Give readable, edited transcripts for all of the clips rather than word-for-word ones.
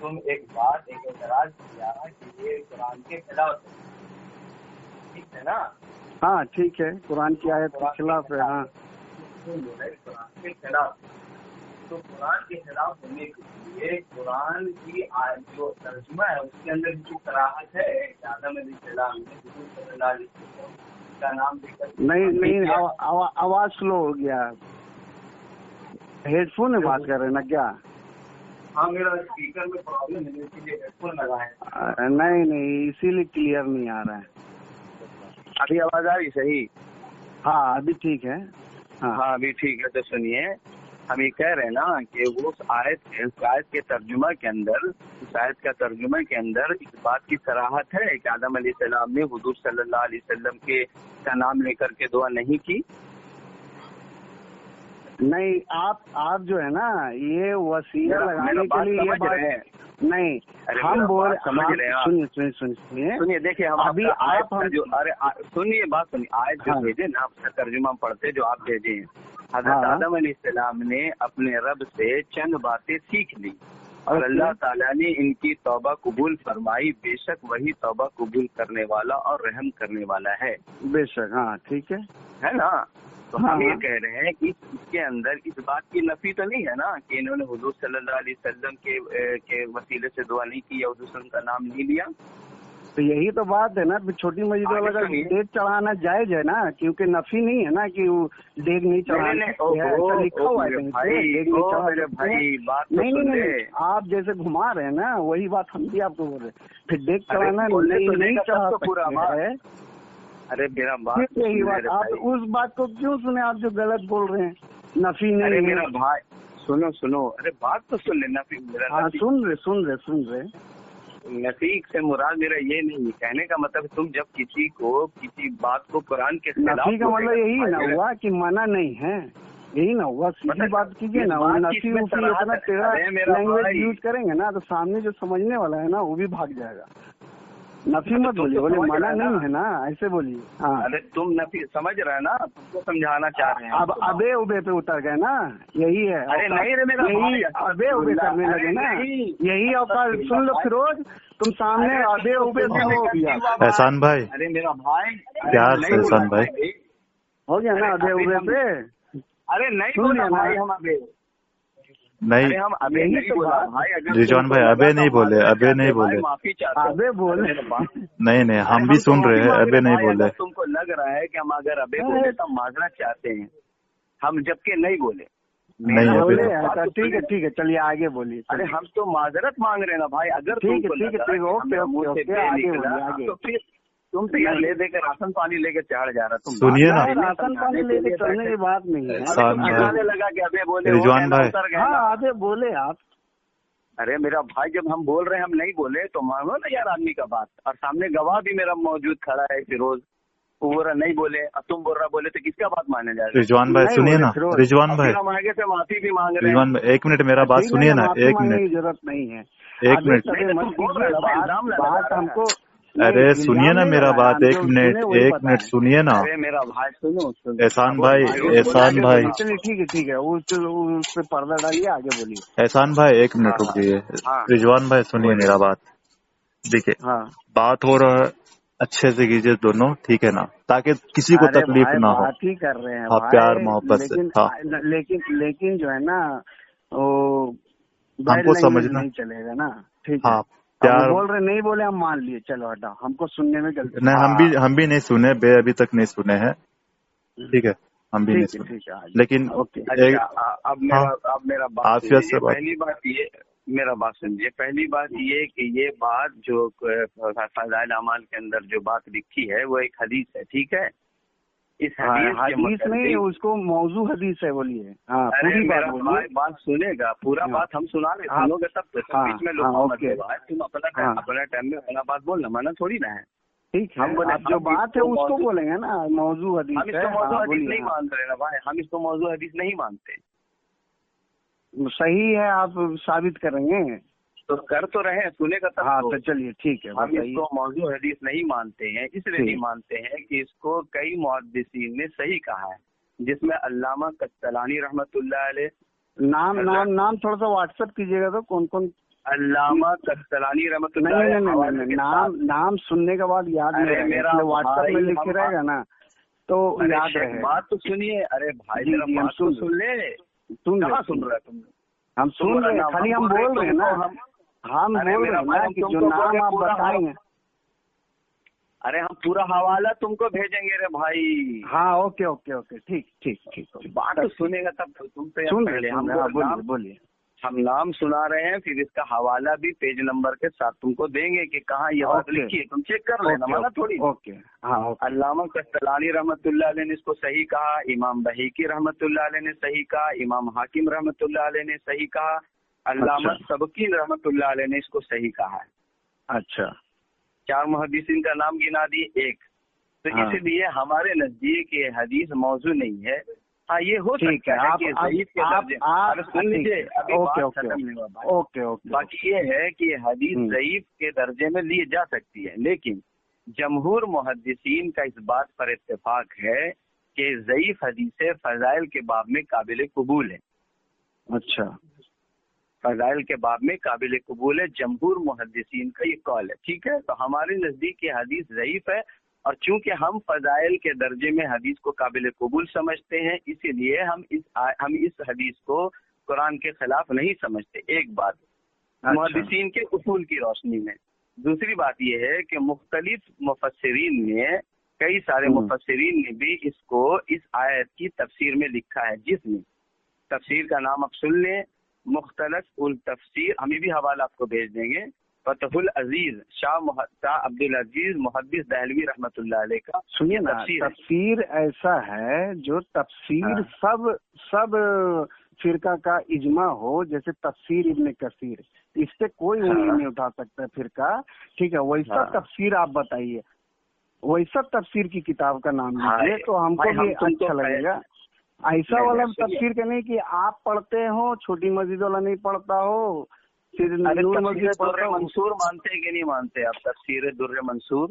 تم ایک بات ایک اعتراض کیا کہ یہ قرآن کے خلاف ہے، ٹھیک ہے نا؟ ہاں ٹھیک ہے، قرآن کی آیت کے خلاف ہے. ہاں قرآن کے خلاف، تو قرآن کے خلاف ہونے کے لیے قرآن کی جو ترجمہ ہے اس کے اندر جو صراحت ہے کہ آدم علیہ السلام نے حضور صلی اللہ علیہ وسلم کا نام لے کر نہیں آواز سلو ہو گیا. ہیڈ فون میں بات کر رہے ہیں نا کیا؟ ہاں میرا اسپیکر میں پرابلم ہے اسی لیے ہیڈ فون لگائے. نہیں اسی لیے کلیئر نہیں آ رہا ہے. ابھی آواز آ رہی صحیح؟ ہاں ابھی ٹھیک ہے. ہاں ابھی ٹھیک ہے. تو سنیے، ہم یہ کہہ رہے ہیں نا کہ وہ اس آیت کے ترجمہ کے اندر، اس آیت کا ترجمہ کے اندر اس بات کی صراحت ہے کہ آدم علیہ السلام نے حضور صلی اللہ علیہ وسلم کا نام لے کر کے دعا نہیں کی. نہیں آپ جو ہے نا یہ وسیلہ لگانے کے لیے یہ بات نہیں ہم بول سنیے دیکھیے ہم ابھی آپ جو سنیے بات سنیے آیت جو بھیجے نا آپ کا ترجمہ پڑھتے جو آپ بھیجے ہیں. حضرت آدم علیہ السلام نے اپنے رب سے چند باتیں سیکھ لی اور اللہ تعالیٰ نے ان کی توبہ قبول فرمائی. بے شک وہی توبہ قبول کرنے والا اور رحم کرنے والا ہے. بے شک. ہاں ٹھیک ہے نا؟ تو ہم یہ کہہ رہے ہیں کہ اس کے اندر اس بات کی نفی تو نہیں ہے نا کہ انہوں نے حضور صلی اللہ علیہ وسلم کے وسیلے سے دعا نہیں کی یا حضور صلی اللہ علیہ وسلم کا نام نہیں لیا. تو یہی تو بات ہے نا. چھوٹی مسجد والا کا دیگ چڑھانا جائز ہے نا، کیونکہ نفی نہیں ہے نا کہ وہ دیگ نہیں چڑھانا لکھا ہوا ہے. نہیں آپ جیسے گھما رہے ہیں نا وہی بات ہم بھی آپ کو بول رہے ہیں. پھر دیگ چڑھانا نہیں چڑھا سکتا ہے. ارے میرا بات یہی بات آپ اس بات کو کیوں سنے؟ آپ جو غلط بول رہے ہیں نفی نہیں. ارے میرا بھائی سنو ارے بات تو سن لے. نفی ہاں سن رہے نفی سے مراد میرا یہ نہیں کہنے کا مطلب تم جب کسی بات کو قرآن کے خلاف، نفی کا مطلب یہی نہ ہوا کہ منع نہیں ہے، یہی نہ ہوا. سیدھی بات کیجیے نا. نفی اتنا ٹیڑھا لینگویج یوز کریں گے نا تو سامنے جو سمجھنے والا ہے نا وہ بھی بھاگ جائے گا. نفی مت بولیے، بولے منع نہیں ہے نا ایسے بولیے. ہاں ارے تم نفی سمجھ رہے ہیں نا، تم کو سمجھانا چاہ رہے ہیں. اب ابے ابے پہ اتر گئے نا، یہی ہے. ارے نہیں یہی ابے ابے کرنے لگے نا، یہی اوقات. سن لو فیروز، تم سامنے ابے ابے سے ہو گیا. احسان بھائی، ارے میرا بھائی پیار سے احسان بھائی ہو گیا نا ابے ابے پہ. ارے نہیں بولے بھائی ہم ابے نہیں رضوان بھائی ابے نہیں بولے. معافی چاہتے ابے بولے نہیں ہم بھی سن رہے ہیں. ابے نہیں بولے. تم کو لگ رہا ہے کہ ہم اگر ابے بولے تو معذرت چاہتے ہیں ہم، جبکہ نہیں بولے. نہیں ٹھیک ہے چلیے آگے بولیے. ارے ہم تو معذرت مانگ رہے ہیں نا بھائی. اگر تم سے یہاں لے دے کر راشن پانی لے کے چڑھ جا رہا. تم سنیے نا، راشن پانی لے کے چڑھنے کی بات نہیں ہے. لگا کہ ابے بولے رضوان بھائی. ہاں ابے بولے آپ. ارے میرا بھائی جب ہم بول رہے ہیں ہم نہیں بولے تو مانو نا یار آدمی کا بات. اور سامنے گواہ بھی میرا موجود کھڑا ہے فیروز، وہ بول رہا نہیں بولے اور تم بول رہا بولے تو کس کا بات مانے جائے گا؟ رضوان بھائی سنیے نا. رضوان بھائی ہم آگے سے معافی بھی مانگ رہے ہیں. رضوان بھائی ایک منٹ میرا بات سنیے نا. ایک منٹ ضرورت نہیں ہے. ایک منٹ. بات ہم کو ارے سنیے نا میرا بات. ایک منٹ سنیے نا. میرا بھائی سنو. احسان بھائی ٹھیک ہے اس پہ پردہ ڈالیے آگے بولیے. احسان بھائی ایک منٹ رکیے. رضوان بھائی سنیے میرا بات. دیکھیے بات ہو رہا ہے اچھے سے کیجیے دونوں، ٹھیک ہے نا، تاکہ کسی کو تکلیف نہ ہو. بات ہی کر رہے ہیں پیار محبت سے. لیکن جو ہے نا ہم کو سمجھنا نہیں چلے گا نا. ٹھیک ہے. ہاں پیار بول رہے نہیں بولے ہم مان لیے. چلو ہٹا، ہم کو سننے میں غلطی نہیں. ہم بھی نہیں سنے ابھی تک نہیں سنے ہیں. ٹھیک ہے ہم بھی نہیں سنے. لیکن اب میرا پہلی بات یہ، میرا بات سمجھیے. پہلی بات یہ کہ یہ بات جو فضائل اعمال کے اندر جو بات لکھی ہے وہ ایک حدیث ہے. ٹھیک ہے، اس حدیث نہیں، اس کو موضوع حدیث ہے. بولیے. بات سنے گا پورا بات ہم سنا رہے. سنو گے تب تو بیچ میں لوگ تم اپنا ٹائم میں اپنا بات بولنا مانا تھوڑی نہ ہے. ٹھیک ہے، جو بات ہے اس کو بولیں گے نا. موضوع حدیث ہم اس کو موضوع حدیث نہیں مانتے نا بھائی. ہم اس کو موضوع حدیث نہیں مانتے. صحیح ہے، آپ ثابت کریں گے تو کر تو رہے. سنے کا تو چلیے ٹھیک ہے. ہم اس کو موضوع حدیث نہیں مانتے ہیں. اس لیے نہیں مانتے ہیں کہ اس کو کئی محدثین نے صحیح کہا ہے، جس میں علامہ قسطلانی رحمۃ اللہ علیہ. نام تھوڑا سا واٹس ایپ کیجیے گا تو کون کون. علامہ قسطلانی رحمۃ اللہ نہیں، نام سننے کے بعد یاد نہیں رہے، میرا واٹس ایپ میں لکھ رہے گا نا تو یاد رہے. بات تو سنیے. ارے بھائی ہم سن لے. کہاں سن رہے تم؟ ہم سن رہے ہیں، خالی ہم بول رہے ہیں نا، ہم بول رہے ہیں نا کہ جو نام آپ بتائیں گے. ارے ہم پورا حوالہ تم کو بھیجیں گے رے بھائی. ہاں اوکے اوکے اوکے ٹھیک. بات سنے گا تب تم سے سن رہے ہیں. بولیے. ہم نام سنا رہے ہیں، پھر اس کا حوالہ بھی پیج نمبر کے ساتھ تم کو دیں گے کہ کہاں یہ بات لکھی ہے، تم چیک کر لینا. مانا تھوڑی. اوکے. ہاں. علامہ قسطلانی رحمۃ اللہ علیہ نے اس کو صحیح کہا، امام بہیقی رحمۃ اللہ علیہ نے صحیح کہا، امام حاکم رحمۃ اللہ علیہ نے صحیح کہا، علامہ سبکی رحمۃ اللہ علیہ نے اس کو صحیح کہا ہے. اچھا. 4 محدثین کا نام گنا دیے ایک. تو اس لیے ہمارے نزدیک یہ حدیث موضوع نہیں ہے. ہاں یہ ہو سکتا ہے کہ ضعیف کے درجے. سن لیجیے اوکے. باقی یہ ہے کہ حدیث ضعیف کے درجے میں لی جا سکتی ہے، لیکن جمہور محدثین کا اس بات پر اتفاق ہے کہ ضعیف حدیث فضائل کے باب میں قابل قبول ہے. اچھا. فضائل کے باب میں قابل قبول ہے، جمہور محدثین کا یہ قول ہے. ٹھیک ہے، تو ہمارے نزدیک یہ حدیث ضعیف ہے، اور چونکہ ہم فضائل کے درجے میں حدیث کو قابل قبول سمجھتے ہیں، اسی لیے ہم اس حدیث کو قرآن کے خلاف نہیں سمجھتے. ایک بات محدثین کے اصول کی روشنی میں. دوسری بات یہ ہے کہ مختلف مفسرین نے، کئی سارے مفسرین نے بھی اس کو اس آیت کی تفسیر میں لکھا ہے، جس میں تفسیر کا نام آپ سن لیں، مختلف التفسیر. ہمیں بھی حوالہ آپ کو بھیج دیں گے. فتح العزیز شاہ عبد العزیز محدث دہلوی رحمۃ اللہ علیہ کا. سنیے نا، تفسیر ایسا ہے جو تفسیر سب فرقہ کا اجماع ہو، جیسے تفسیر ابن کثیر، اس سے کوئی انگلی نہیں اٹھا سکتا فرقہ. ٹھیک ہے، ویسا تفسیر آپ بتائیے، ویسا تفسیر کی کتاب کا نام لیجیے تو ہم کو بھی اچھا لگے گا. ایسا والا تفسیر کا نہیں کہ آپ پڑھتے ہو، چھوٹی مسجد والا نہیں پڑھتا ہو، پھر نور مسجد پڑھتا. منصور مانتے کہ نہیں مانتے آپ تفسیر در منصور؟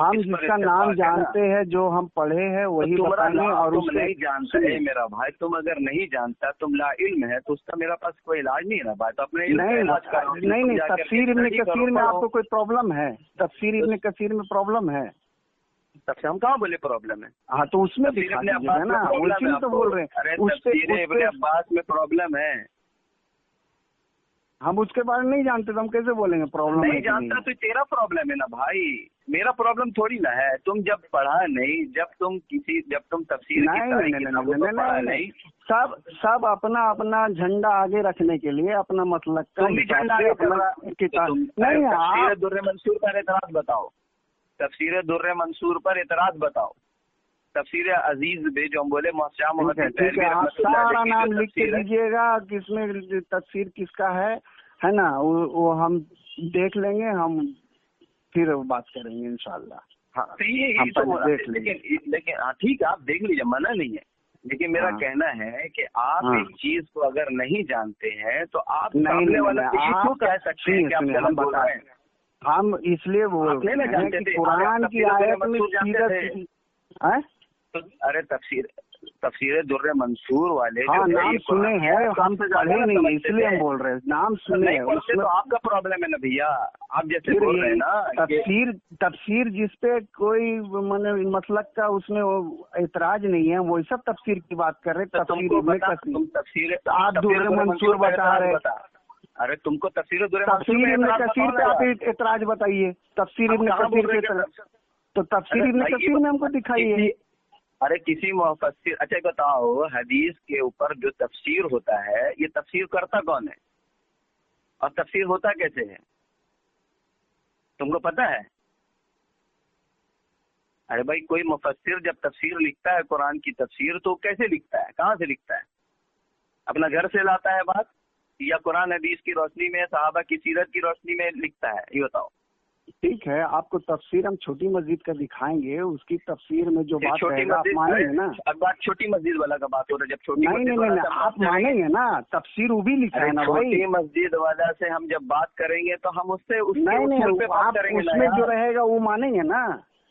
ہم جس کا نام جانتے ہیں، جو ہم پڑھے ہیں وہی بتائیں گے. اور تم نہیں جانتا ہے میرا بھائی، تم اگر نہیں جانتا، تم لا علم ہے، تو اس کا میرا پاس کوئی علاج نہیں ہے بھائی. تو اپنے نہیں تفسیر ابن کثیر میں آپ کو کوئی پرابلم ہے؟ تفسیر ابن کثیر میں پرابلم ہے؟ ہم کہاں بولے پرابلم ہے؟ ہاں تو اس میں دکھا دیجیے نا، اسی میں تو بول رہے ہیں. ابن عباس میں پرابلم ہے. ہم اس کے بارے میں نہیں جانتے تو ہم کیسے بولیں گے پرابلم؟ نہیں جانتا تو تیرا پرابلم ہے نا بھائی، میرا پرابلم تھوڑی نا ہے. تم جب پڑھا نہیں، جب تم تفسیر نہیں، سب اپنا جھنڈا آگے رکھنے کے لیے اپنا مسلک کا کتاب. نہیں، در منصور پر اعتراض بتاؤ. تفسیر در منصور پر اعتراض بتاؤ. تفسیر عزیز بے جو ہم بولے آپ سارا نام لکھ کے دیجیے گا، کس میں تفسیر کس کا ہے نا، وہ ہم دیکھ لیں گے، ہم پھر بات کریں گے انشاءاللہ. ہاں لیکن ٹھیک ہے، آپ دیکھ لیجیے، منع نہیں ہے. لیکن میرا کہنا ہے کہ آپ ایک چیز کو اگر نہیں جانتے ہیں تو آپ کیوں کہہ سکتے ہیں کہ آپ غلط بول رہے ہیں؟ ہم اس لیے بول رہے ہیں کہ قرآن کی آیت میں ارے تفسیر در منصور والے نام سنے ہیں، ہم پڑھے نہیں، اس لیے ہم بول رہے ہیں نام سنے ہیں. تو آپ کا پرابلم ہے نا بھیا، آپ جیسے بول رہے ہیں نا تفسیر جس پہ کوئی مسلک کا اس میں اعتراض نہیں ہے، وہ سب تفسیر کی بات کر رہے ہیں. تفسیر آپ در منصور بتا رہے. ارے تم کو تفسیر در ابن کثیر پہ آپ اعتراض بتائیے. تفسیر ابن کثیر پہ تو تفسیر ابن کثیر میں ہم کو دکھائیے. ارے کسی مفسر، اچھا بتاؤ، حدیث کے اوپر جو تفسیر ہوتا ہے، یہ تفسیر کرتا کون ہے اور تفسیر ہوتا کیسے ہے؟ تم کو پتا ہے؟ ارے بھائی کوئی مفسر جب تفسیر لکھتا ہے قرآن کی تفسیر تو کیسے لکھتا ہے، کہاں سے لکھتا ہے؟ اپنا گھر سے لاتا ہے بات، یا قرآن حدیث کی روشنی میں، صحابہ کی سیرت کی روشنی میں لکھتا ہے؟ یہ بتاؤ. ٹھیک ہے، آپ کو تفسیر ہم چھوٹی مسجد کا دکھائیں گے، اس کی تفسیر میں جو بات رہے گا آپ مانیں گے نا. اب بات چھوٹی مسجد والا کا بات ہو رہا ہے، جب چھوٹی نہیں آپ مانیں گے نا، تفسیر وہ بھی لکھا ہے نا بھائی. چھوٹی مسجد والا سے ہم جب بات کریں گے تو ہم اس سے نہیں آپ اس میں جو رہے گا وہ مانیں گے نا.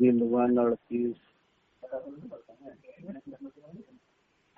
138।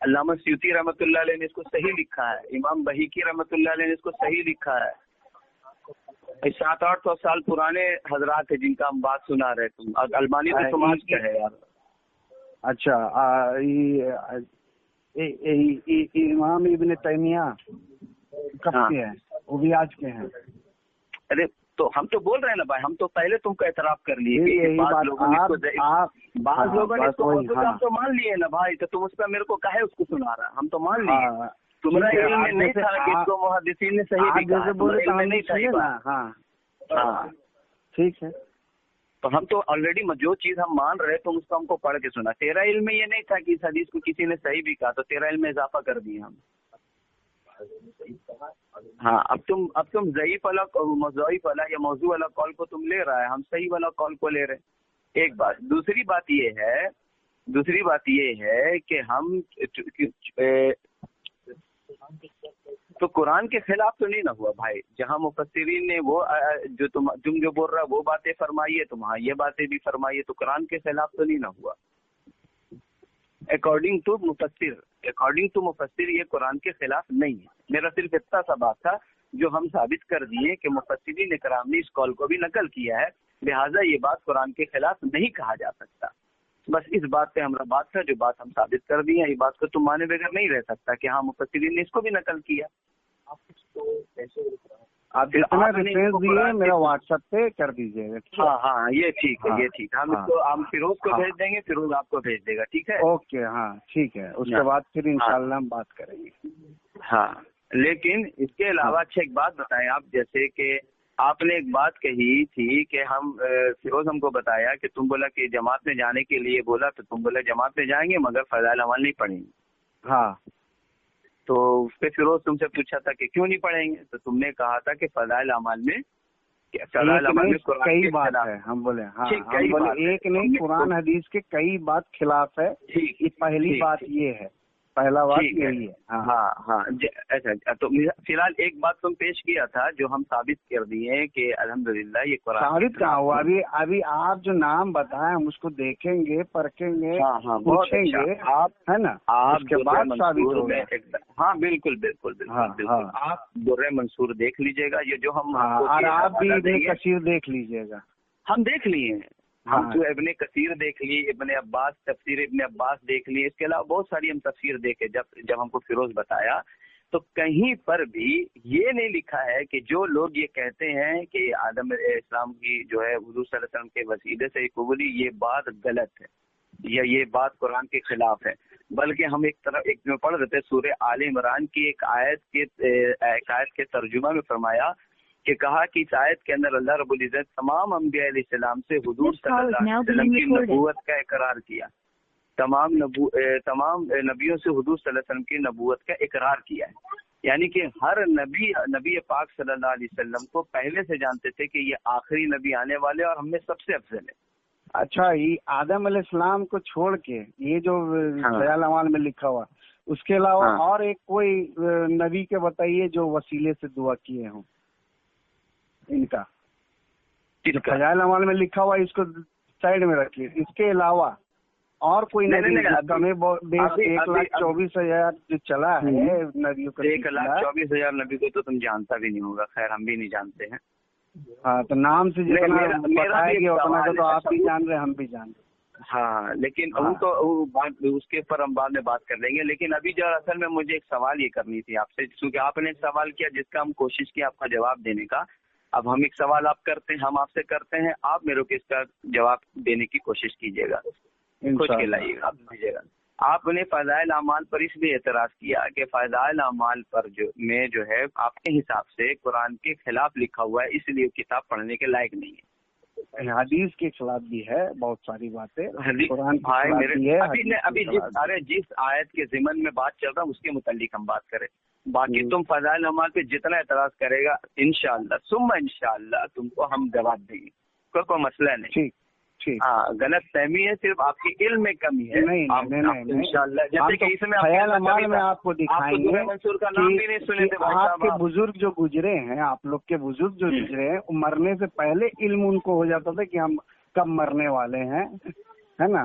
علامہ سیوطی رحمتullah علیہ نے اس کو صحیح لکھا ہے, امام بہیقی رحمتullah علیہ نے اس کو صحیح لکھا ہے. 700-800 سال پرانے حضرات ہیں جن کا ہم بات سنا رہے. تم البانی تو سماج کا ہے یار. اچھا, امام ابن تیمیہ کب کے ہیں؟ وہ بھی آج کے ہیں. ارے تو ہم تو بول رہے ہیں نا بھائی, ہم تو پہلے تم کا اعتراف کر لیے. بعض لوگوں نے اس کو ہم تو مان لیے نا بھائی, تو تم اس پہ میرے کو کہے اس کو سنا رہا, ہم تو مان لیے. تمہارا علم میں نہیں تھا کہ اس کو محدثین نے صحیح نہیں تھا. ہاں ٹھیک ہے, تو ہم تو آلریڈی جو چیز ہم مان رہے تم اس کو ہم کو پڑھ کے سنا. تیرا علم میں یہ نہیں تھا کہ اس حدیث کو کسی نے صحیح بھی کہا, تو تیرا علم میں اضافہ کر دیے ہم. ہاں, اب تم ضعیف والا یا موضوع والا کال کو تم لے رہا ہے, ہم صحیح والا کال کو لے رہے. ایک بات. دوسری بات یہ ہے کہ ہم تو قرآن کے خلاف تو نہیں نہ ہوا بھائی. جہاں مفسرین نے وہ جو تم جو بول رہا ہے وہ باتیں فرمائیے, تم وہاں یہ باتیں بھی فرمائیے, تو قرآن کے خلاف تو نہیں نہ ہوا. اکارڈنگ ٹو مفسر یہ قرآن کے خلاف نہیں ہے. میرا صرف اتنا سا بات تھا جو ہم ثابت کر دیے کہ مفسرین کرام نے اس قول کو بھی نقل کیا ہے, لہٰذا یہ بات قرآن کے خلاف نہیں کہا جا سکتا. بس اس بات پہ ہمارا بات تھا, جو بات ہم ثابت کر دیے. یہ بات کو تم مانے بغیر نہیں رہ سکتا کہ ہاں مفسرین نے اس کو بھی نقل کیا. آپ جتنا ریفرنس دیے میرا واٹس ایپ پہ کر دیجیے گا. ہاں یہ ٹھیک ہے, یہ ٹھیک ہے. ہم فیروز کو بھیج دیں گے, فیروز آپ کو بھیج دے گا. ٹھیک ہے, اوکے. ہاں ٹھیک ہے, اس کے بعد پھر انشاءاللہ ہم بات کریں گے. ہاں, لیکن اس کے علاوہ اچھا ایک بات بتائیں آپ. جیسے کہ آپ نے ایک بات کہی تھی کہ ہم فیروز ہم کو بتایا کہ تم بولا کہ جماعت میں جانے کے لیے بولا, تو تم بولا جماعت میں جائیں گے مگر فضائل اعمال نہیں پڑھیں گے. ہاں, تو اس پہ فیروز تم سے پوچھا تھا کہ کیوں نہیں پڑھیں گے, تو تم نے کہا تھا کہ فضائل اعمال میں کئی بات ہے. ہم بولے ہاں, ایک نہیں, قرآن حدیث کے کئی بات خلاف ہے. پہلی بات یہ ہے, پہلا بات یہی ہے. ہاں ایسا. تو فی الحال ایک بات تم پیش کیا تھا جو ہم ثابت کر دیے کہ الحمدللہ یہ قرآن ثابت کہاں ہوا. ابھی آپ جو نام بتائیں ہم اس کو دیکھیں گے, پرکھیں گے, پوچھیں گے, آپ ہے نا, آپ کے بعد ثابت ہوگا. ہاں بالکل. آپ در منصور دیکھ لیجیے گا, یہ جو ہم, اور آپ بھی ابن کثیر دیکھ لیجیے گا. ہم دیکھ لیے ہیں. ہم تو ابن کثیر دیکھ لی, ابن عباس, تفسیر ابن عباس دیکھ لی. اس کے علاوہ بہت ساری ہم تفسیر دیکھے. جب ہم کو فیروز بتایا تو کہیں پر بھی یہ نہیں لکھا ہے کہ جو لوگ یہ کہتے ہیں کہ آدم اسلام کی جو ہے حضور صلی اللہ علیہ وسلم کے وسیلے سے قبولی, یہ بات غلط ہے یا یہ بات قرآن کے خلاف ہے. بلکہ ہم ایک میں پڑھ رہے تھے سورہ آل عمران کی ایک آیت کے ترجمہ میں فرمایا کہ کہا کہ اس آیت کے اندر اللہ رب العزت تمام انبیاء علیہ السلام سے حضور صلی اللہ علیہ وسلم کی نبوت کا اقرار کیا. تمام نبیوں سے حضور صلی اللہ علیہ وسلم کی نبوت کا اقرار کیا ہے. یعنی کہ ہر نبی پاک صلی اللہ علیہ وسلم کو پہلے سے جانتے تھے کہ یہ آخری نبی آنے والے اور ہم میں سب سے افضل ہے. اچھا, یہ آدم علیہ السلام کو چھوڑ کے یہ جو فضائل اعمال میں لکھا ہوا, اس کے علاوہ اور ایک کوئی نبی کے بتائیے جو وسیلے سے دعا کیے ہوں ان کا. فضائل اعمال میں لکھا ہوا اس کو سائڈ میں رکھیے. اس کے علاوہ اور کوئی نبی 1,24,000 جو چلا ہے نبیوں کا, 1,24,000 نبی کو تو تم جانتا بھی نہیں ہوگا. خیر ہم بھی نہیں جانتے ہیں. ہاں, تو نام سے جتنا بتائے گی اتنا تو آپ بھی جان رہے, ہم بھی جان رہے. ہاں, لیکن وہ تو اس کے اوپر ہم بعد میں بات کر لیں گے. لیکن ابھی جو اصل میں مجھے ایک سوال یہ کرنی تھی آپ سے, کیونکہ آپ نے ایک سوال کیا جس کا ہم کوشش کی آپ کا جواب دینے کا. اب ہم ایک سوال آپ کرتے ہیں, ہم آپ سے کرتے ہیں, آپ میرے کو اس کا جواب دینے کی کوشش کیجیے گا, کچھ کے لائیے گا, آپ دیجیے گا. آپ نے فضائل اعمال پر اس لیے اعتراض کیا کہ فضائل اعمال پر جو ہے آپ کے حساب سے قرآن کے خلاف لکھا ہوا ہے, اس لیے کتاب پڑھنے کے لائق نہیں ہے. حدیث کے خلاف بھی ہے بہت ساری باتیں. ابھی جس آیت کے ضمن میں بات چل رہا ہے اس کے متعلق ہم بات کریں. باقی تم فضائل اعمال پہ جتنا اعتراض کرے گا انشاءاللہ تم کو ہم جواب دیں گے, کوئی مسئلہ نہیں. ہاں, غلط فہمی ہے, صرف آپ کی علم میں کمی ہے. انشاءاللہ جیسے کہ اس میں خیال اعمال میں آپ کو دکھائیں گے منصور کا نام بھی نہیں سنے تھے. آپ کے بزرگ جو گزرے ہیں, آپ لوگ کے بزرگ جو گزرے ہیں, مرنے سے پہلے علم ان کو ہو جاتا تھا کہ ہم کب مرنے والے ہیں, ہے نا.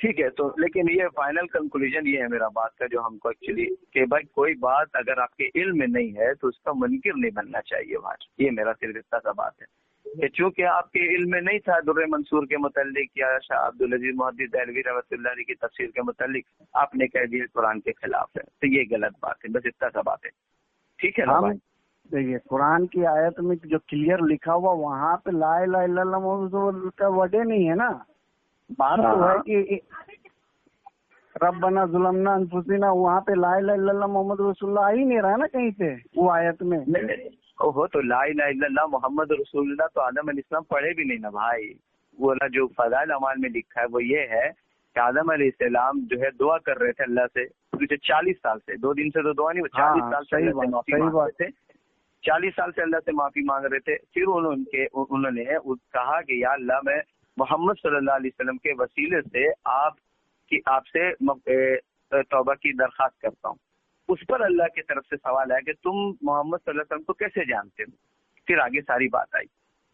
ٹھیک ہے. تو لیکن یہ فائنل کنکلوژن یہ ہے میرا بات کا جو ہم کو ایکچولی کہ بھائی کوئی بات اگر آپ کے علم میں نہیں ہے تو اس کا منکر نہیں بننا چاہیے بھائی. یہ میرا صرف اتنا سا بات ہے کہ چونکہ آپ کے علم میں نہیں تھا در منصور کے متعلق یا شاہ عبدالعزیز محدث دہلوی رحمۃ اللہ علیہ کی تفسیر کے متعلق آپ نے کہہ دیا قرآن کے خلاف ہے تو یہ غلط بات ہے. بس اتنا سا بات ہے. ٹھیک ہے نا بھائی. دیکھیے قرآن کی آیت میں جو کلیئر لکھا ہوا وہاں پہ لا الہ الا اللہ محمد رسول اللہ کا وجہ نہیں ہے نا. بات تو ہے کہ ربنا ظلمنا انفسنا وہاں پہ لا الہ الا اللہ محمد رسول اللہ آ ہی نہیں رہا نا کہیں پہ وہ آیت میں. اوہو تو لا الہ الا اللہ محمد رسول اللہ تو آدم علیہ السلام پڑھے بھی نہیں نا بھائی. وہ جو فضائل اعمال میں لکھا ہے وہ یہ ہے کہ آدم علیہ السلام جو ہے دعا کر رہے تھے اللہ سے 40 سال سے. 2 دن سے تو دعا نہیں, 40 سال سے معافی مانگ رہے تھے. 40 سال سے اللہ سے معافی مانگ رہے تھے. پھر انہوں نے کہا کہ یا اللہ میں محمد صلی اللہ علیہ وسلم کے وسیلے سے آپ سے توبہ کی درخواست کرتا ہوں. اس پر اللہ کی طرف سے سوال ہے کہ تم محمد صلی اللہ علیہ وسلم کو کیسے جانتے ہو. پھر آگے ساری بات آئی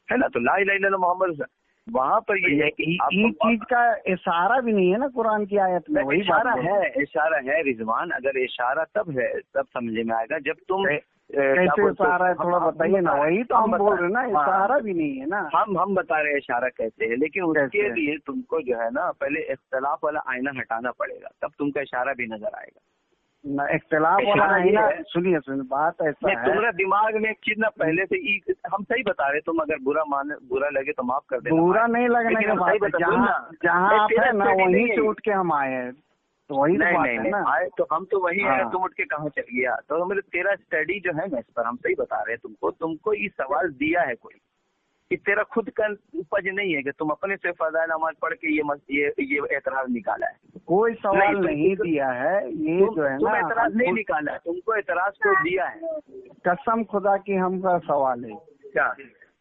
ہے نا. تو لا الہ الا اللہ محمد وہاں پر یہ ہے کہ چیز کا اشارہ بھی نہیں ہے نا قرآن کی آیت میں. وہی اشارہ ہے رضوان. اگر اشارہ تب ہے تب سمجھے میں آئے گا جب تم کیسے اشارہ ہے تھوڑا بتائیے نا. وہی تو ہم بول رہے ہیں نا اشارہ بھی نہیں ہے نا. ہم بتا رہے ہیں اشارہ کیسے ہے, لیکن اس کے لیے تم کو جو ہے نا پہلے اختلاف والا آئینہ ہٹانا پڑے گا تب تم کا اشارہ بھی نظر آئے گا. اختلاف والا آئینہ سنیے بات ایسا ہے تمہارے دماغ میں ایک چیز نا پہلے سے ہم صحیح بتا رہے. تم اگر برا لگے تو معاف کر دینا. برا نہیں لگنے کا بات, جہاں آپ ہیں نا وہیں سے اٹھ کے ہم آئے ہیں تو وہی نہیں آئے تو ہم تو وہی ہیں. تم اٹھ کے کہاں چل گیا. تو تیرا اسٹڈی جو ہے نا اس پر ہم صحیح بتا رہے ہیں تم کو یہ سوال دیا ہے کوئی کہ تیرا خود کا اپج نہیں ہے کہ تم اپنے سے فضائل اعمال پڑھ کے یہ اعتراض نکالا ہے. کوئی سوال نہیں دیا ہے. یہ جو ہے نا اعتراض نہیں نکالا ہے, تم کو اعتراض کو دیا ہے. قسم خدا کی ہم کا سوال ہے کیا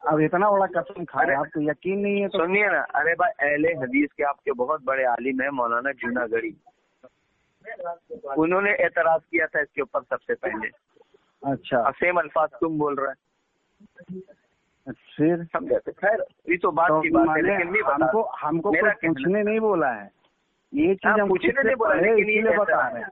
اب اتنا بڑا قسم کھائے آپ کو یقین نہیں ہے تو سنیے نا. ارے بھائی اہل حدیث کے آپ کے بہت بڑے عالم ہیں مولانا جوناگڑھی, انہوں نے اعتراض کیا تھا اس کے اوپر سب سے پہلے. اچھا سیم الفاظ تم بول رہے ہیں. پھر خیر یہ تو بات کی بات ہے لیکن ہم کو پوچھنے نہیں بولا ہے. یہ چیز ہم پوچھنے نہیں بولا لیکن یہ بتا رہے ہیں.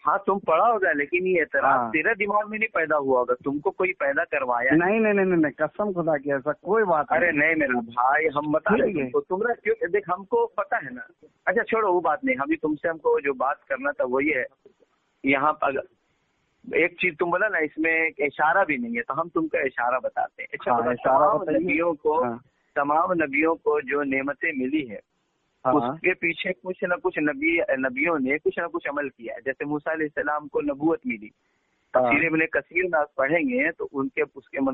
ہاں تم پڑھا ہوگا لیکن یہ اعتراض تیرے دماغ میں نہیں پیدا ہوا ہوگا, تم کو کوئی پیدا کروایا. نہیں قسم خدا کی ایسا کوئی بات. ارے نہیں میرا بھائی ہم بتا رہے ہیں تمہارا دیکھ ہم کو پتا ہے نا. اچھا چھوڑو وہ بات نہیں. ابھی تم سے ہم کو جو بات کرنا تھا وہ یہ ہے یہاں پر ایک چیز تم بولا نا اس میں اشارہ بھی نہیں ہے تو ہم تم کا اشارہ بتاتے ہیں. اچھا تمام نبیوں کو جو نعمتیں ملی ہے اس کے پیچھے کچھ نہ کچھ نبیوں نے کچھ نہ کچھ عمل کیا ہے. جیسے موسیٰ علیہ السلام کو نبوت ملی. تفسیر ابن کثیر میں آپ پڑھیں گے تو ان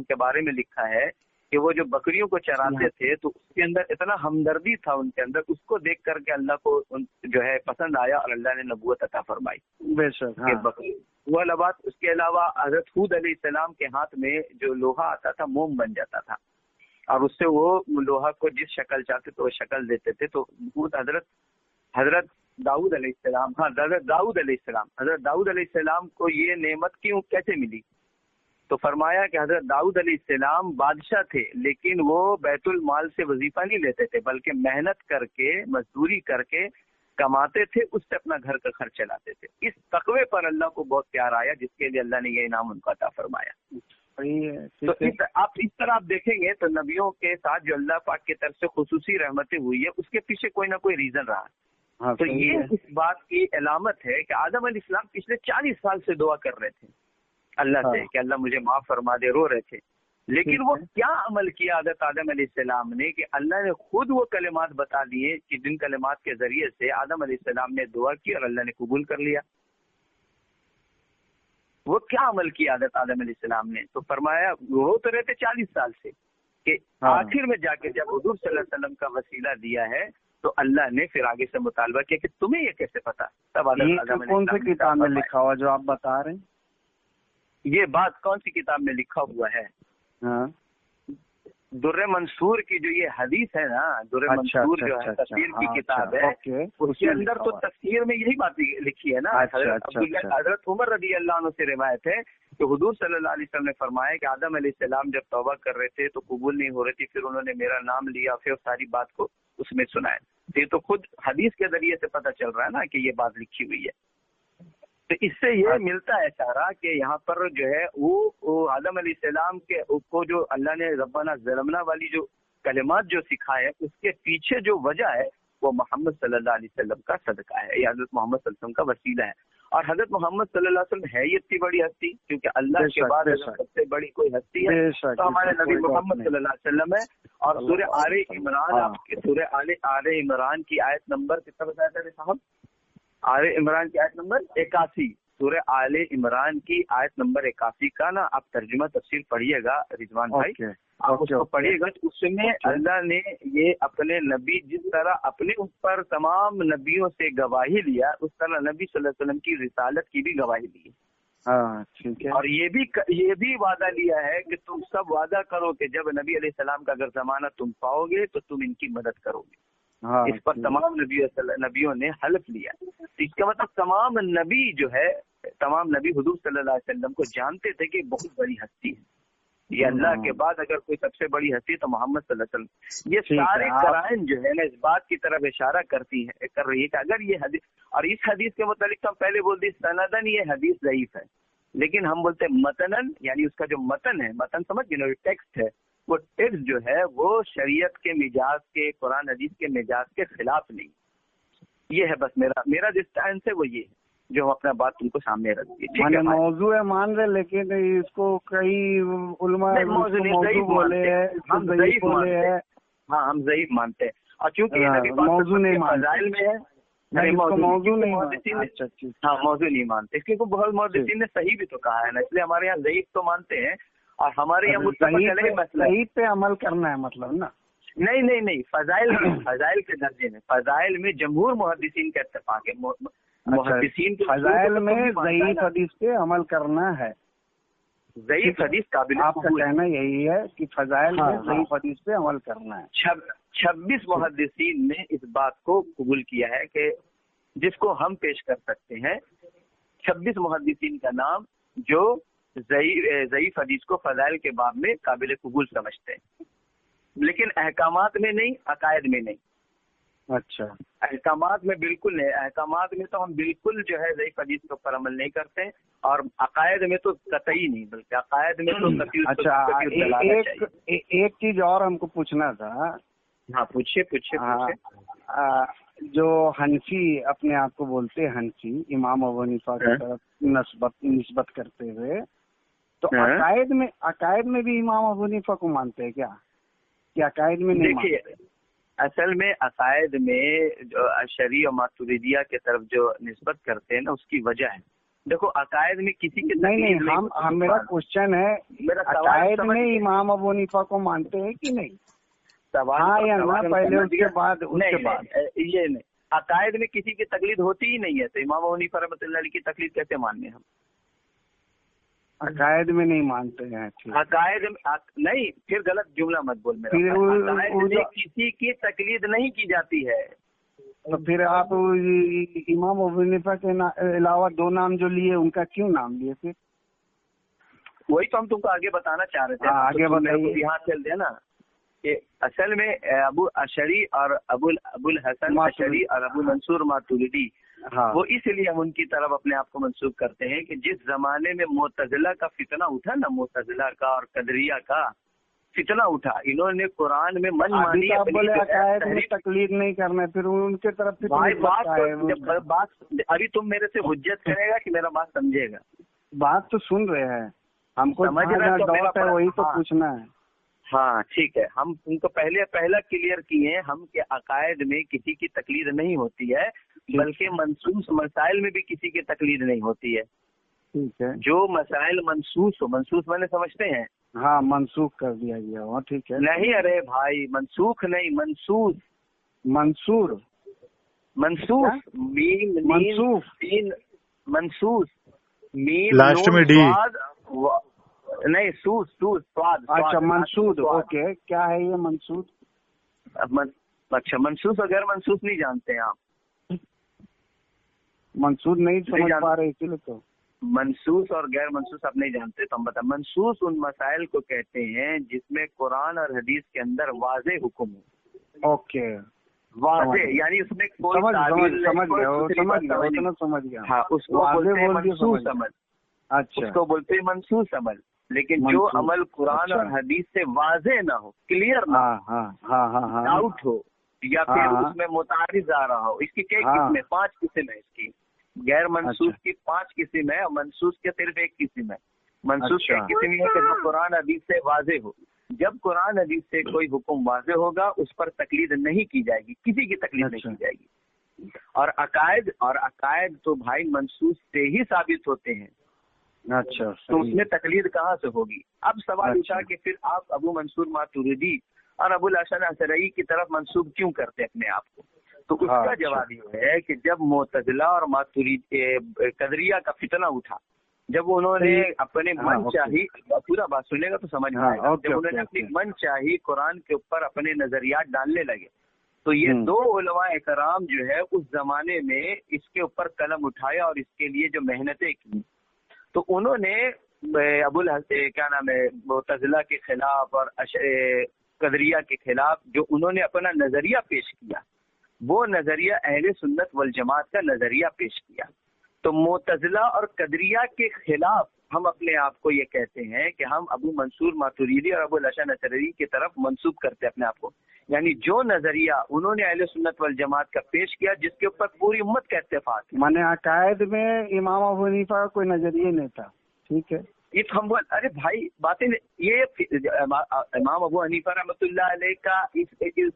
کے بارے میں لکھا ہے کہ وہ جو بکریوں کو چراتے تھے تو اس کے اندر اتنا ہمدردی تھا ان کے اندر, اس کو دیکھ کر کے اللہ کو جو ہے پسند آیا اور اللہ نے نبوت عطا فرمائی. بے شک وہ بات. اس کے علاوہ حضرت ہود علیہ السلام کے ہاتھ میں جو لوہا آتا تھا موم بن جاتا تھا اور اس سے وہ لوہا کو جس شکل چاہتے تو وہ شکل دیتے تھے. تو حضرت داؤد علیہ السلام حضرت داؤد علیہ السلام کو یہ نعمت کیسے ملی؟ تو فرمایا کہ حضرت داؤد علیہ السلام بادشاہ تھے لیکن وہ بیت المال سے وظیفہ نہیں لیتے تھے بلکہ محنت کر کے مزدوری کر کے کماتے تھے, اس سے اپنا گھر کا خرچ چلاتے تھے. اس تقوی پر اللہ کو بہت پیار آیا جس کے لیے اللہ نے یہ انعام ان کو عطا فرمایا. تو آپ اس طرح آپ دیکھیں گے تو نبیوں کے ساتھ جو اللہ پاک کی طرف سے خصوصی رحمتیں ہوئی ہے اس کے پیچھے کوئی نہ کوئی ریزن رہا. تو یہ اس بات کی علامت ہے کہ آدم علیہ السلام پچھلے 40 سال سے دعا کر رہے تھے اللہ سے کہ اللہ مجھے معاف فرما دے, رو رہے تھے. لیکن وہ کیا عمل کیا حضرت آدم علیہ السلام نے کہ اللہ نے خود وہ کلمات بتا دیے کہ جن کلمات کے ذریعے سے آدم علیہ السلام نے دعا کی اور اللہ نے قبول کر لیا. وہ کیا عمل کیا حضرت آدم علیہ السلام نے؟ تو فرمایا وہ تو رہتے 40 سال سے کہ آخر میں جا کے جب حضور صلی اللہ علیہ وسلم کا وسیلہ دیا ہے تو اللہ نے پھر آگے سے مطالبہ کیا کہ تمہیں یہ کیسے پتا. تب آدم کون سی کتاب میں لکھا ہوا جو آپ بتا رہے ہیں؟ یہ بات کون سی کتاب میں لکھا ہوا ہے؟ در منصور کی جو یہ حدیث ہے نا, در منصور جو ہے تفسیر کی کتاب ہے اس کے اندر تو تفسیر میں یہی بات لکھی ہے نا. حضرت عمر رضی اللہ عنہ سے روایت ہے کہ حضور صلی اللہ علیہ وسلم نے فرمایا کہ آدم علیہ السلام جب توبہ کر رہے تھے تو قبول نہیں ہو رہی تھی, پھر انہوں نے میرا نام لیا, پھر ساری بات کو اس میں سنایا. یہ تو خود حدیث کے ذریعے سے پتہ چل رہا ہے نا کہ یہ بات لکھی ہوئی ہے. تو اس سے یہ ملتا ہے اشارہ کہ یہاں پر جو ہے وہ آدم علیہ السلام کے کو جو اللہ نے ربنا ظلمنا والی جو کلمات جو سکھائے اس کے پیچھے جو وجہ ہے وہ محمد صلی اللہ علیہ وسلم کا صدقہ ہے, یہ حضرت محمد صلی اللہ علیہ وسلم کا وسیلہ ہے. اور حضرت محمد صلی اللہ علیہ وسلم ہے یہ اتنی بڑی ہستی, کیونکہ اللہ کے بعد سب سے بڑی کوئی ہستی ہے تو ہمارے نبی محمد صلی اللہ علیہ وسلم ہے. اور سورہ آل عمران, آپ کے سورہ آل عمران کی آیت نمبر کتنا بتایا تھا صاحب؟ آل عمران کی آیت نمبر 81. سورہ آل عمران کی آیت نمبر 81 کا نا آپ ترجمہ تفسیر پڑھیے گا رضوان بھائی, آپ اس کو پڑھیے گا. اس میں اللہ نے یہ اپنے نبی جس طرح اپنے اوپر تمام نبیوں سے گواہی لیا اس طرح نبی صلی اللہ علیہ وسلم کی رسالت کی بھی گواہی لی. ٹھیک ہے. اور یہ بھی وعدہ لیا ہے کہ تم سب وعدہ کرو کہ جب نبی علیہ السلام کا اگر زمانہ تم پاؤ گے تو تم ان کی مدد کرو گے. اس پر تمام نبیوں نے حلف لیا. اس کا مطلب تمام نبی جو ہے, تمام نبی حضور صلی اللہ علیہ وسلم کو جانتے تھے کہ بہت بڑی ہستی ہے یہ, اللہ کے بعد اگر کوئی سب سے بڑی ہستی تو محمد صلی اللہ علیہ وسلم. یہ سارے قرائن جو ہے نا اس بات کی طرف اشارہ کر رہی ہے کہ اگر یہ حدیث, اور اس حدیث کے متعلق ہم پہلے بول دی سندن یہ حدیث ضعیف ہے, لیکن ہم بولتے متنن یعنی اس کا جو متن ہے, متن سمجھ گئے نا, ٹیکسٹ ہے, وہ ٹیکسٹ جو ہے وہ شریعت کے مزاج کے, قرآن حدیث کے مزاج کے خلاف نہیں. یہ ہے بس میرا جس ٹائم سے وہ یہ ہے جو ہم اپنا بات تم کو سامنے رکھ دی. موضوع ہے مان رہے, لیکن اس کو کئی علماء موضوع بولے ہیں, ہم ضعیف مانتے ہیں. ہاں ہم ضعیف مانتے ہیں, اور چونکہ موضوع نہیں فضائل میں ہے موضوع نہیں. ہاں موضوع نہیں مانتے, اس کے بہت محدثین نے صحیح بھی تو کہا ہے نا, اس لیے ہمارے یہاں ضعیف تو مانتے ہیں اور ہمارے یہاں صحیح پہ عمل کرنا ہے مطلب نا. نہیں فضائل کے درجے میں, فضائل میں جمہور محدثین کا اتفاق ہے. محدثین فضائل میں ضعیف حدیث پہ عمل کرنا ہے. ضعیف حدیث قابل, آپ کا کہنا یہی ہے کہ فضائل میں ضعیف حدیث پہ عمل کرنا ہے. 26 محدثین نے اس بات کو قبول کیا ہے کہ جس کو ہم پیش کر سکتے ہیں. 26 محدثین کا نام جو ضعیف حدیث کو فضائل کے باب میں قابل قبول سمجھتے ہیں, لیکن احکامات میں نہیں, عقائد میں نہیں. اچھا, احکامات میں بالکل نہیں. احکامات میں تو ہم بالکل جو ہے ضعیف حدیث کے اوپر عمل نہیں کرتے, اور عقائد میں تو قطعی نہیں, بلکہ عقائد میں تو اچھا. ایک چیز اور ہم کو پوچھنا تھا. ہاں پوچھیے. جو حنفی اپنے آپ کو بولتے ہیں حنفی, امام ابو حنیفہ کی طرف نسبت کرتے ہوئے, تو عقائد میں بھی امام ابو حنیفہ کو مانتے ہیں کیا؟ عقائد میں نہیں؟ دیکھیے اصل میں عقائد میں جو اشعری اور ماتریدیہ کی طرف جو نسبت کرتے ہیں نا اس کی وجہ ہے. دیکھو عقائد میں کسی کے نہیں, میرا کوشچن ہے عقائد میں امام ابو حنیفہ کو مانتے ہیں کہ نہیں؟ ہاں یا نہ, پہلے اس کے بعد یہ نہیں. عقائد میں کسی کی تقلید ہوتی ہی نہیں ہے تو امام ابو حنیفہ رحمۃ اللہ علیہ کی تقلید کیسے ماننے ہم؟ عقائد میں نہیں مانتے ہیں. عقائد نہیں, پھر غلط جملہ مت بول میرا. عقائد میں کسی کی تقلید نہیں کی جاتی ہے. تو پھر آپ امام ابو حنیفہ کے علاوہ 2 نام جو لیے ان کا کیوں نام لیے پھر؟ وہی تو ہم تم کو آگے بتانا چاہ رہے تھے. آگے بتائیے. یہاں چل دے نا کہ اصل میں ابو اشعری اور ابو الحسن اشعری اور ابو منصور ماتریدی, وہ اس لیے ہم ان کی طرف اپنے آپ کو منسوب کرتے ہیں کہ جس زمانے میں معتزلہ کا فتنہ اٹھا نا, معتزلہ کا اور قدریہ کا فتنہ اٹھا, انہوں نے قرآن میں من مانی تقلید نہیں کرنا, پھر ان کے طرف بات. ابھی تم میرے سے حجت کرے گا کہ میرا بات سمجھے گا؟ بات تو سن رہے ہیں, ہم کو ڈاؤٹ ہے وہی تو پوچھنا ہے. ہاں ٹھیک ہے, ہم ان کو پہلا کلیئر کیے ہیں ہم کہ عقائد میں کسی کی تقلید نہیں ہوتی ہے, بلکہ منسوخ مسائل میں بھی کسی کی تقلید نہیں ہوتی ہے. ٹھیک ہے, جو مسائل منسوخ میں نے سمجھتے ہیں. ہاں منسوخ کر دیا گیا ہو, ٹھیک ہے. نہیں ارے بھائی, منسوخ نہیں, منسوخ لاسٹ میں ڈی نہیں, سواد. اچھا منسوخ, اوکے. کیا ہے یہ منسوخ؟ اچھا منسوخ اور غیر منسوخ نہیں جانتے ہیں آپ؟ منسوخ نہیں سمجھ پا رہے اسی لیے تو. منسوخ اور غیر منسوخ آپ نہیں جانتے تو ہم بتائیں. منسوخ ان مسائل کو کہتے ہیں جس میں قرآن اور حدیث کے اندر واضح حکم ہو. اوکے. واضح یعنی اس میں کوئی سمجھ گیا ہاں اس کو بولتے ہیں منصوص عمل. اچھا اس کو بولتے ہیں منصوص عمل. لیکن جو عمل قرآن اور حدیث سے واضح نہ ہو, کلیئر نہ ہو, ڈاؤٹ ہو یا پھر اس میں متعارض آ رہا ہو, اس کی کئی قسمیں, 5 قسم ہے اس کی. غیر منصوص کی 5 قسم ہے اور منصوص کے صرف 1 قسم ہے. منصوص کی قسم یہ ہے کہ جو قرآن حدیث سے واضح ہو. جب قرآن حدیث سے کوئی حکم واضح ہوگا اس پر تقلید نہیں کی جائے گی, کسی کی تقلید نہیں کی جائے گی. اور عقائد تو بھائی منصوص سے ہی ثابت ہوتے ہیں. اچھا تو اس میں تقلید کہاں سے ہوگی؟ اب سوال اٹھا کہ پھر آپ ابو منصور ماتوریدی اور ابو الحسن اشعری کی طرف منسوب کیوں کرتے اپنے آپ کو؟ تو اس کا جواب یہ ہے کہ جب معتزلہ اور قدریہ کا فتنہ اٹھا, جب انہوں نے اپنے من چاہی, پورا بات سنیں گا تو سمجھ میں آئے گا, جب انہوں نے اپنی من چاہی قرآن کے اوپر اپنے نظریات ڈالنے لگے تو یہ 2 علماء کرام جو ہے اس زمانے میں اس کے اوپر قلم اٹھایا اور اس کے لیے جو محنتیں کی, تو انہوں نے ابو کیا نام ہے معتزلہ کے خلاف اور قدریہ کے خلاف جو انہوں نے اپنا نظریہ پیش کیا, وہ نظریہ اہل سنت والجماعت کا نظریہ پیش کیا. تو معتزلہ اور قدریہ کے خلاف ہم اپنے آپ کو یہ کہتے ہیں کہ ہم ابو منصور ماتوریدی اور ابو الحسن اشعری کی طرف منسوب کرتے اپنے آپ کو. یعنی جو نظریہ انہوں نے اہل سنت والجماعت کا پیش کیا جس کے اوپر پوری امت کا اتفاق ہے. مانے عقائد میں امام ابو حنیفہ کا کوئی نظریہ نہیں تھا, ٹھیک ہے, یہ ہم ارے بھائی باتیں یہ امام ابو حنیفہ رحمۃ اللہ علیہ کا اس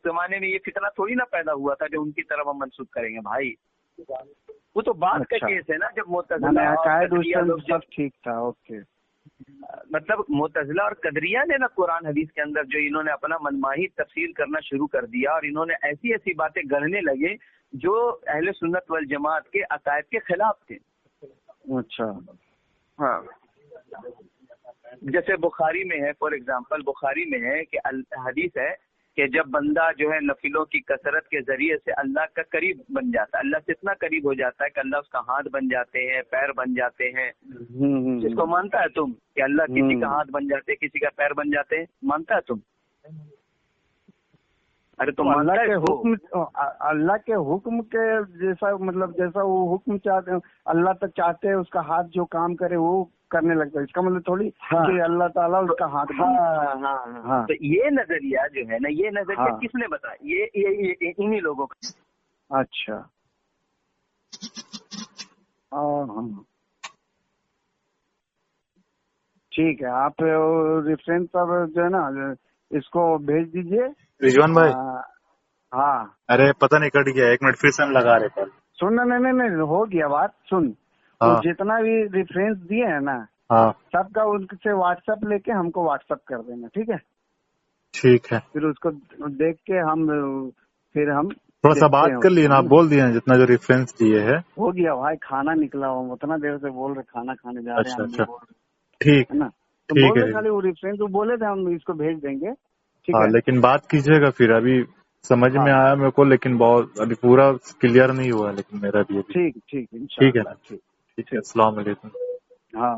زمانے میں یہ فتنہ تھوڑی نہ پیدا ہوا تھا جو ان کی طرف ہم منسوب کریں گے بھائی. وہ تو بات کا کیس ہے نا, جب معتزلہ سب ٹھیک تھا. اوکے, مطلب معتزلہ اور قدریہ نے نا قرآن حدیث کے اندر جو انہوں نے اپنا منماہی تفسیر کرنا شروع کر دیا اور انہوں نے ایسی باتیں گڑھنے لگے جو اہل سنت والجماعت کے عقائد کے خلاف تھے. اچھا ہاں, جیسے بخاری میں ہے, فار ایگزامپل بخاری میں ہے کہ حدیث ہے کہ جب بندہ جو ہے نفلوں کی کثرت کے ذریعے سے اللہ کا قریب بن جاتا ہے, اللہ سے اتنا قریب ہو جاتا ہے کہ اللہ اس کا ہاتھ بن جاتے ہیں, پیر بن جاتے ہیں. جس کو مانتا ہے تم کہ اللہ کسی کا ہاتھ بن جاتے ہیں, کسی کا پیر بن جاتے ہیں, مانتا ہے تم؟ ارے تم اللہ کے حکم کے جیسا, مطلب جیسا وہ حکم چاہتے ہیں اللہ تک چاہتے ہیں اس کا ہاتھ جو کام کرے وہ کرنے لگتا ہے. اس کا مطلب تھوڑی کہ اللہ تعالیٰ اس کا ہاتھ. ہاں تو یہ نظریہ جو ہے نا, یہ نظریہ کس نے بتایا؟ یہ انہی لوگوں کا. اچھا ٹھیک ہے, آپ ریفرنس پر جو ہے نا اس کو بھیج دیجئے. رضوان بھائی ہاں, ارے پتہ نہیں کٹ گیا, 1 منٹ پھر سے ہم لگا رہے تھے. سن نہیں ہو گیا بات. سن, تو جتنا بھی ریفرنس دیے ہیں نا سب کا ان سے واٹس ایپ لے کے ہم کو واٹس ایپ کر دینا, ٹھیک ہے؟ ٹھیک ہے, پھر اس کو دیکھ کے ہم تھوڑا سا بات کر لیے نا, آپ بول دیے جتنا جو ریفرنس دیے ہے. ہو گیا بھائی, کھانا نکلا ہوا, اتنا دیر سے بول رہے کھانا کھانے جا رہے ہیں. اچھا ٹھیک ہے نا, تو بول رہے خالی وہ ریفرنس بولے تھے ہم اس کو بھیج دیں گے. ہاں لیکن بات کیجیے گا پھر. ابھی سمجھ میں آیا میرے کو, لیکن بہت ابھی پورا کلیئر نہیں ہوا, لیکن میرا بھی ٹھیک ٹھیک ہے نا. ٹھیک ہے, السلام علیکم. ہاں